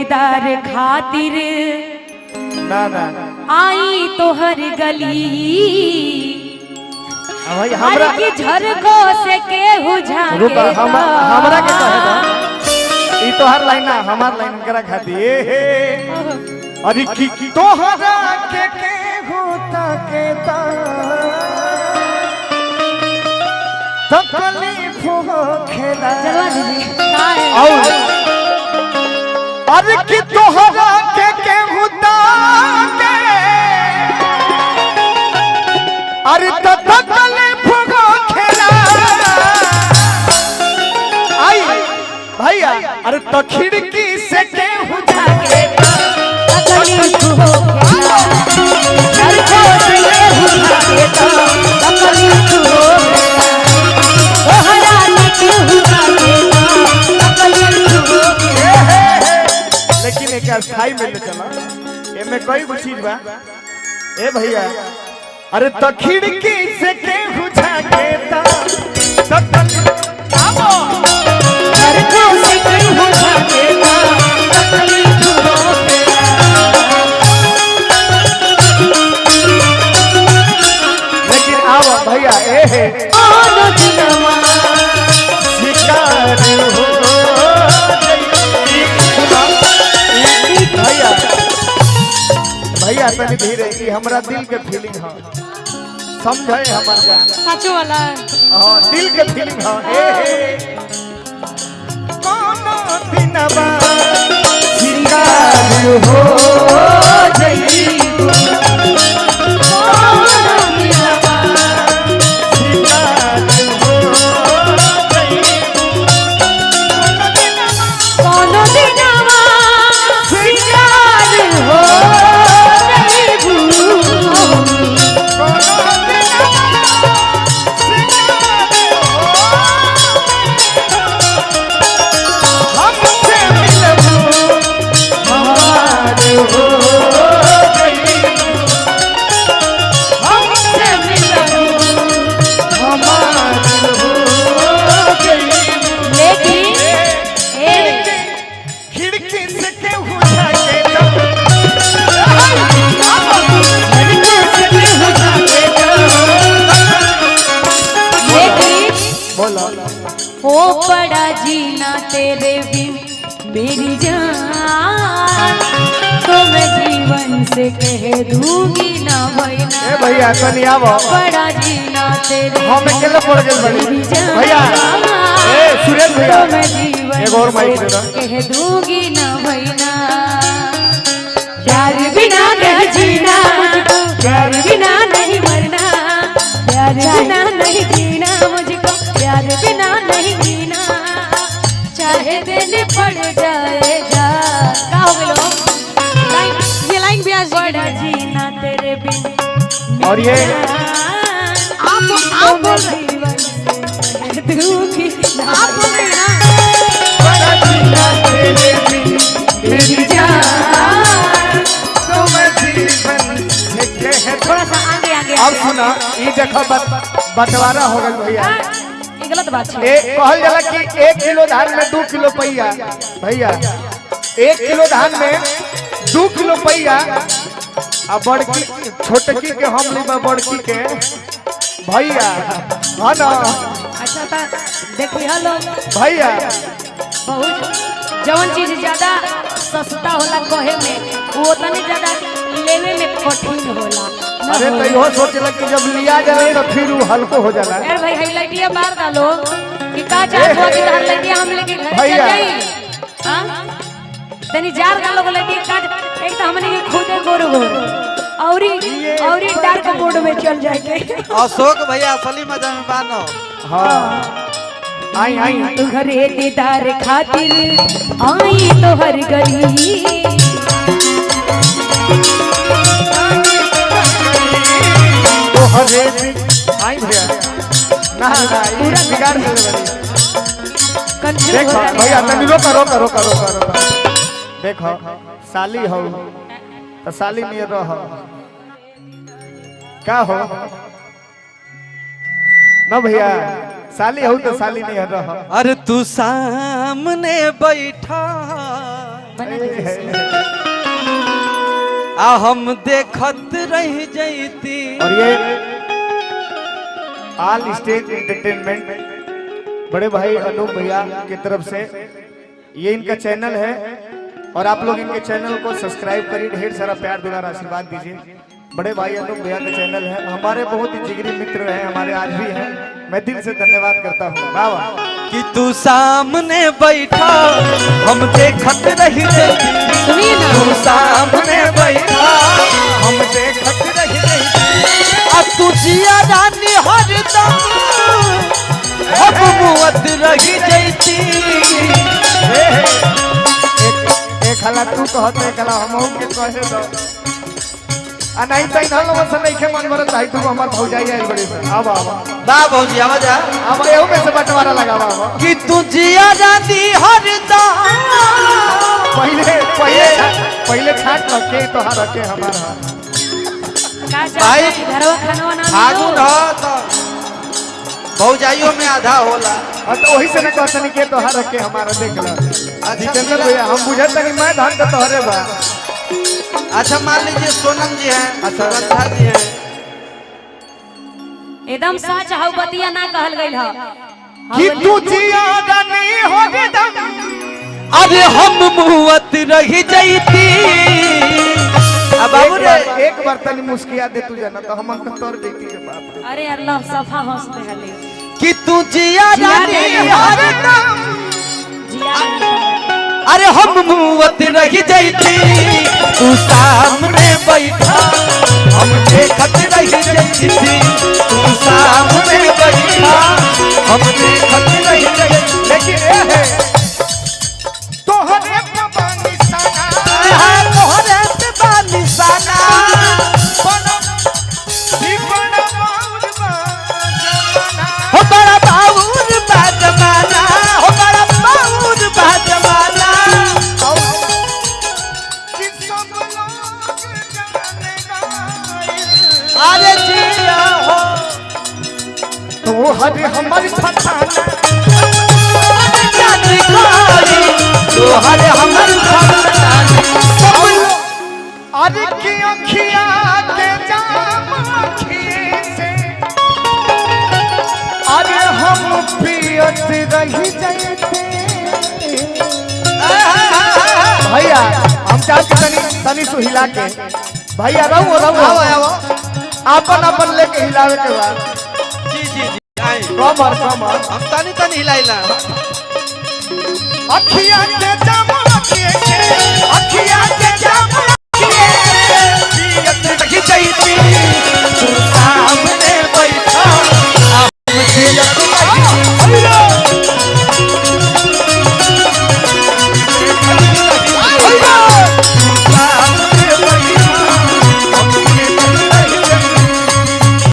दीदार खातिर ना ना आई तोहर गली भाई हमरा की झरको से केहू रुका झाके हमरा के कहे दा ई तोहर लाइन ना हमार लाइन करा खाती ए अरे की तोहरा के केहू ताके ता तकलीफ हो खेला चलवा दीजिए और अरे की तोहरा के केहू ताके अरे तकलीफ हो खेला आई भैया अरे तो खिड़की से केहू जाके तकलीफ हो खेला झरको से केहू झाके तकलीफ हो तोहरा ने केहू झाके तकलीफ हो लेकिन एक स्थाई में ले चला एमे कोई भी चीज बा ए भैया अरे तो खिड़की से केहू झाके ता आवो झरको से केहू झाके तकलीफ हो लेकिन आओ भैया ए कोनो दिनवा शिकार हो भैया भैया तनी धीरे की हमरा दिल के फीलिंग है समझे हमर जान सचो वाला हां दिल के फीलिंग है ए कोनो दिनवा शिकार हो जईबू कोनो दिनवा शिकार हो जईबू कोनो दिनवा शिकार हो जईबू हो पड़ा जीना तेरे बिन मेरी जान तो मैं जीवन से कह दूंगी ना भैया ए भैया तनी आवो पड़ा जीना तेरे हम अकेले पड़ गए बड़ी मेरी जान भैया ए सुरेश भैया तो मैं जीवन एक और माइक दे दो से कह दूंगी ना भैया प्यार बिना नहीं जीना मुझको प्यार बिना नहीं मरना प्यार बिना नहीं जीना मुझको प्यार बिना नहीं जीना चाहे दिन पड़ जाएगा क्या हो गया लाइन ये लाइन भी आज पड़ा जीना तेरे बिन और ये आप बोल जीवन से दूंगी आप बोल रहे हैं बड़ा जीना तेरे बिन मेरी जान तो मैं जीवन से कह थोड़ा सा आगे आगे अब सुना ये देखो बंटवारा हो गया भैया ये गलत बात है कहल जाला कि 1 किलो धान में 2 किलो पैया भैया 1 किलो धान में 2 किलो पैया आ बड़की छोटकी के हम लेबा बड़की के भैया है ना अच्छा था देखिए हेलो भैया बहुत जवन चीज ज्यादा सस्ता होला कहे में वो तनी ज्यादा लेवे में कठिन होला अरे तो इहो सोचला कि जब लिया जाए तो फिर वो हल्को हो जाला यार भाई हाईलाइटिया मार डालो कि का चाहत हो कि हाईलाइटिया हम लेके घर चल भैया। जाई हां तनी जार डालो को लेके का एक तो हमने के खुदे गोर औरी डार्क मोड में चल जाएंगे अशोक भैया असली मजा में बानो हाँ आई आई तू घरे दीदार खातिर आई तो हर गली तो हरे आई भैया ना ना पूरा बिगाड़ देले बड़ी देखो भैया तनी रोका रोका रोका रोका रोका देखो साली हो तो साली में रह का हो ना भैया साली हो तो साली नहीं रह अरे तू सामने बैठा बना दीजिए। आ हम देखत रह जैती। और ये ऑल स्टेज एंटरटेनमेंट बड़े भाई अनूप भैया की तरफ से ये इनका चैनल है और आप लोग इनके चैनल को सब्सक्राइब करिए, ढेर सारा प्यार दुलार आशीर्वाद दीजिए। बड़े भाई अनूप भैया का चैनल है, हमारे बहुत ही जिगरी मित्र रहे, हमारे आज भी हैं। मैं दिल से धन्यवाद करता हूँ। वाह वाह। कि तू सामने बैठा हम देखत रह जैती। सुनिए ना, तू सामने बैठा हम देखत रह जैती। आ तू जिया रानी हरदम हम मुअत रह जैती। एक हला तू कहत एक हला हमहू के कहे दो आ नहीं तो इन लोगों से नहीं के मन भरत भाई तू हमार भौजाई है बड़े से अब बा भौजी आवाज आ। अब एहू में से बंटवारा लगावा अब कि तू जिया रानी हरदम। पहले छाट रखे तो हां रखे हमारा का भाई, चाहते घरवा खाना ना फागुन हो तो भौजाइयों में आधा होला। और तो वही से न कहतनी के तो हां रखे हमारा देख लो। अच्छा जितेंद्र भैया हम बुझत नहीं मैं धान का तोहरे बा। अच्छा मान लीजिए सोनम जी हैं, अच्छा। श्रद्धा जी हैं। एकदम सच हौ बतिया ना कहल गइल ह कि तू जिया रानी हो दम अरे हम मुअत रह जैती। अब बाबू रे एक बार तनी मुस्किया दे तू जाना तो हम अंक तोड़ देती के बाप। अरे अल्लाह सफा हंसते हले कि तू जिया रानी हरदम। जिया अरे हम मुअत रह जैती। तू सामने बैठा हम देखत रह जैती। तू सामने बैठा हम देखत रह जैती। लेकिन ये है तोहरे पवानी साना तोहरे पे बा निशाना। हो बड़ा बाबूर बा जमाना। हो बड़ा बाबूर बा जमाना। अरे जिया हो तोहरे हमारी फसाना जानी कोई तोहरे हमर फसाना। अरे की अखिया के जाम अखिए से अरे हम पियत रही जाते। भैया हम चाहते तनी सु हिला के भैया रहो आओ अपन अपन लेके हिलावे के बाद जी जी जी आई कमर हम तनी तनी हिलाइला। अखिया के जाम अखिए से